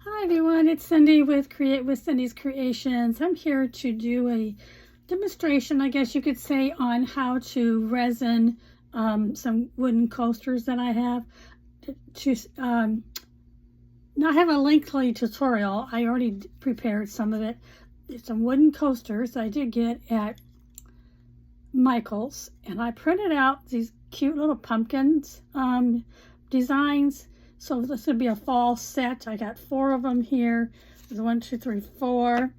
Hi everyone, it's Cindy with Cindy's Creations. I'm here to do a demonstration, I guess you could say, on how to resin some wooden coasters that I have. Now I have a lengthy tutorial. I already prepared some of it. It's some wooden coasters I did get at Michael's, and I printed out these cute little pumpkins designs. So this would be a fall set. I got 4 of them here. There's 1, 2, 3, 4.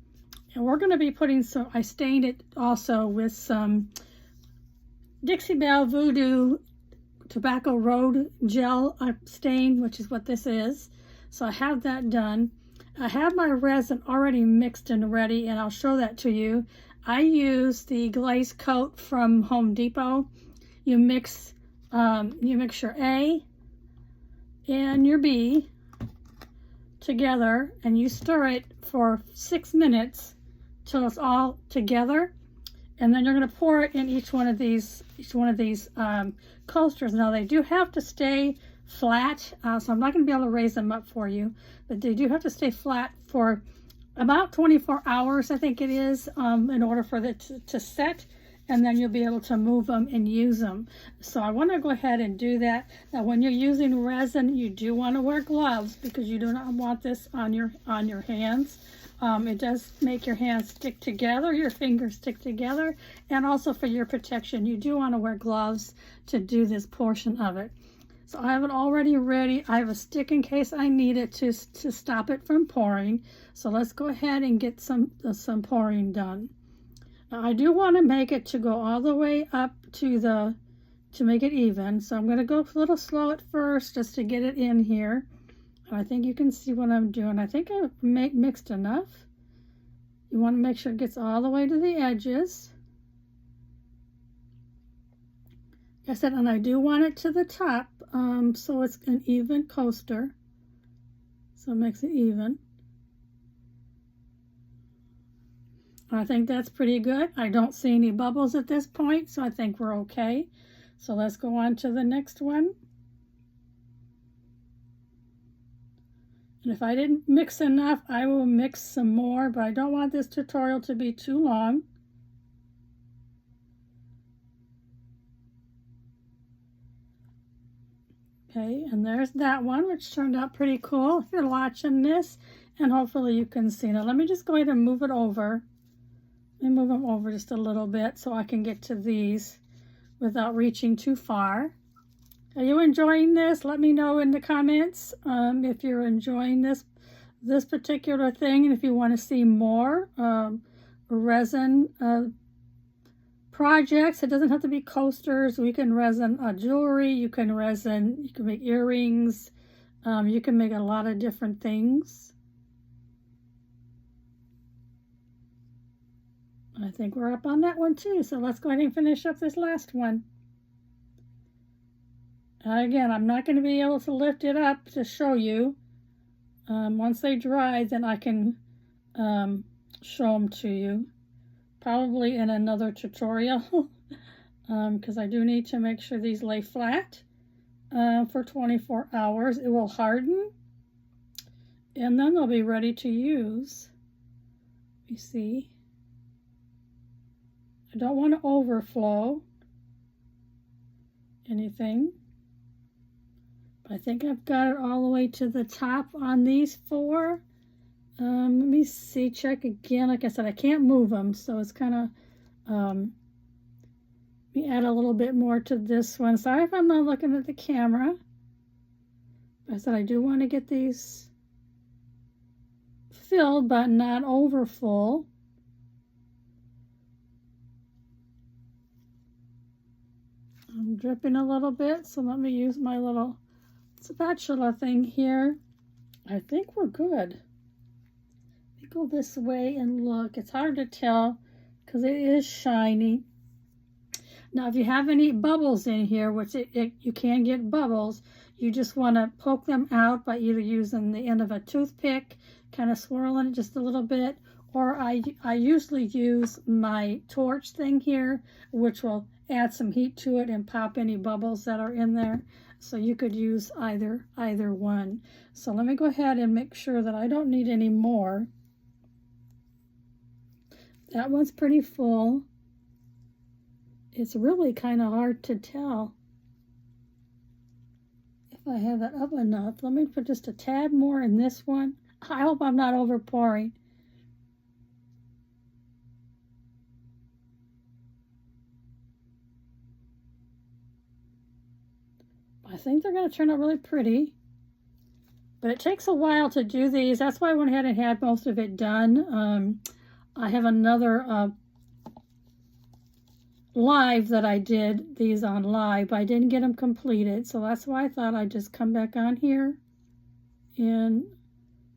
And we're going to be putting some, I stained it also with some Dixie Belle Voodoo Tobacco Road gel stain, which is what this is. So I have that done. I have my resin already mixed and ready, and I'll show that to you. I use the glaze coat from Home Depot. You mix your A and your B together, and you stir it for 6 minutes till it's all together, and then you're going to pour it in each one of these coasters. Now they do have to stay flat, so I'm not going to be able to raise them up for you, but they do have to stay flat for about 24 hours, I think it is, in order for it to set, and then you'll be able to move them and use them. So I want to go ahead and do that. Now when you're using resin, you do want to wear gloves because you do not want this on your hands. It does make your hands stick together, your fingers stick together, and also for your protection, you do want to wear gloves to do this portion of it. So I have it already ready. I have a stick in case I need it to stop it from pouring. So let's go ahead and get some pouring done. Now I do want to make it to go all the way up to make it even. So I'm going to go a little slow at first just to get it in here. And I think you can see what I'm doing. I think I mixed enough. You want to make sure it gets all the way to the edges. Like I said, and I do want it to the top, so it's an even coaster. So it makes it even. I think that's pretty good. I don't see any bubbles at this point, so I think we're okay. So let's go on to the next one. And if I didn't mix enough, I will mix some more, but I don't want this tutorial to be too long. Okay, and there's that one, which turned out pretty cool if you're watching this, and hopefully you can see. Now let me just go ahead and move it over. Let me move them over just a little bit so I can get to these without reaching too far. Are you enjoying this? Let me know in the comments if you're enjoying this particular thing, and if you want to see more resin projects. It doesn't have to be coasters. We can resin jewelry. You can make earrings. You can make a lot of different things. I think we're up on that one too. So let's go ahead and finish up this last one. Again, I'm not going to be able to lift it up to show you. Once they dry, then I can show them to you. Probably in another tutorial, because I do need to make sure these lay flat for 24 hours. It will harden, and then they'll be ready to use. You see, I don't want to overflow anything. I think I've got it all the way to the top on these 4. Let me see, check again. Like I said, I can't move them, so it's kind of, let me add a little bit more to this one. Sorry if I'm not looking at the camera. I said I do want to get these filled, but not over full. I'm dripping a little bit, so let me use my little spatula thing here. I think we're good. Go this way and look. It's hard to tell because it is shiny. Now if you have any bubbles in here, which you can get bubbles, you just want to poke them out by either using the end of a toothpick, kind of swirling it just a little bit, or I usually use my torch thing here, which will add some heat to it and pop any bubbles that are in there. So you could use either one. So let me go ahead and make sure that I don't need any more. That one's pretty full. It's really kind of hard to tell if I have it up enough. Let me put just a tad more in this one. I hope I'm not over pouring. I think they're going to turn out really pretty. But it takes a while to do these. That's why I went ahead and had most of it done. I have another live that I did these on live, but I didn't get them completed. So that's why I thought I'd just come back on here and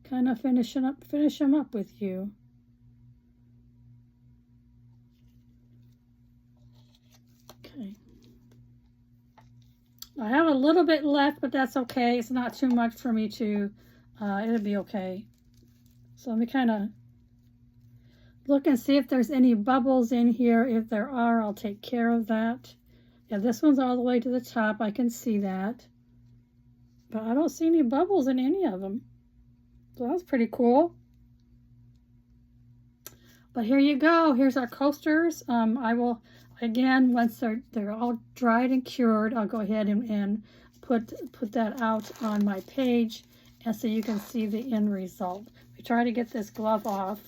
kind of finish them up with you. Okay. I have a little bit left, but that's okay. It's not too much for me to, it'll be okay. So let me kind of look and see if there's any bubbles in here. If there are, I'll take care of that. Yeah, this one's all the way to the top. I can see that. But I don't see any bubbles in any of them. So that's pretty cool. But here you go. Here's our coasters. I will, again, once they're all dried and cured, I'll go ahead and put that out on my page, and so you can see the end result. We try to get this glove off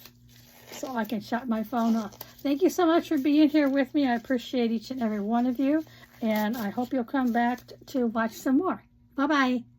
so I can shut my phone off. Thank you so much for being here with me. I appreciate each and every one of you, and I hope you'll come back to watch some more. Bye-bye.